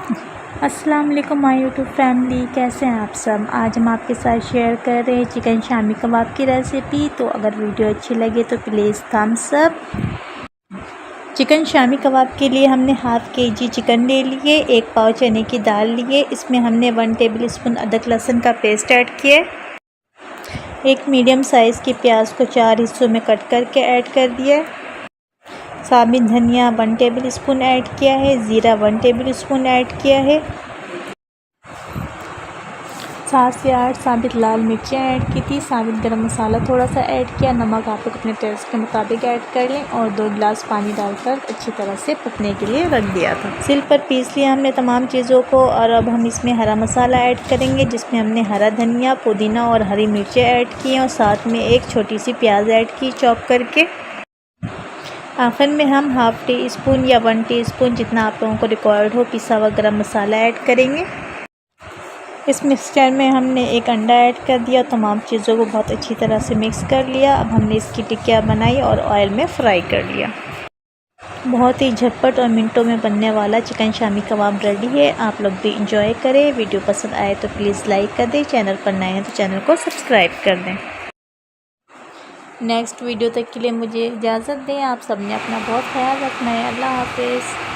अस्सलाम वालेकुम my YouTube family, कैसे हैं आप सब। आज हम आपके साथ शेयर कर रहे हैं चिकन शामी कबाब की रेसिपी। तो अगर वीडियो अच्छी लगे तो please thumbs up. Chicken shami kebab के लिए हमने हाफ़ केजी चिकन ले लिए, 1 पाव चने की दाल लिए, इसमें हमने 1 टेबल स्पून अदरक लहसुन का पेस्ट ऐड किया, एक मीडियम साइज़ की प्याज को 4 हिस्सों में कट करके ऐड कर दिया, साबित धनिया 1 टेबल स्पून ऐड किया है, ज़ीरा 1 टेबल स्पून ऐड किया है, 7 से 8 साबित लाल मिर्चियाँ ऐड की थी, साबित गरम मसाला थोड़ा सा ऐड किया, नमक आप लोग अपने टेस्ट के मुताबिक ऐड कर लें और 2 गिलास पानी डालकर अच्छी तरह से पकने के लिए रख दिया था। सिल पर पीस लिया हमने तमाम चीज़ों को और अब हम इसमें हरा मसाला ऐड करेंगे, जिसमें हमने हरा धनिया, पुदीना और हरी मिर्चें ऐड की और साथ में एक छोटी सी प्याज ऐड की चॉप करके। आखिर में हम हाफ़ टी स्पून या 1 टीस्पून जितना आप लोगों को रिक्वायर्ड हो पिसा हुआ गरम मसाला ऐड करेंगे। इस मिक्सचर में हमने एक अंडा ऐड कर दिया, तमाम चीज़ों को बहुत अच्छी तरह से मिक्स कर लिया। अब हमने इसकी टिक्कियाँ बनाई और ऑयल में फ्राई कर लिया। बहुत ही झटपट और मिनटों में बनने वाला चिकन शामी कबाब रेडी है। आप लोग भी इंजॉय करें। वीडियो पसंद आए तो प्लीज़ लाइक कर दें, चैनल पर नए हैं तो चैनल को सब्सक्राइब कर दें। नेक्स्ट वीडियो तक के लिए मुझे इजाज़त दें। आप सब ने अपना बहुत ख्याल रखना है। अल्लाह हाफ़िज़।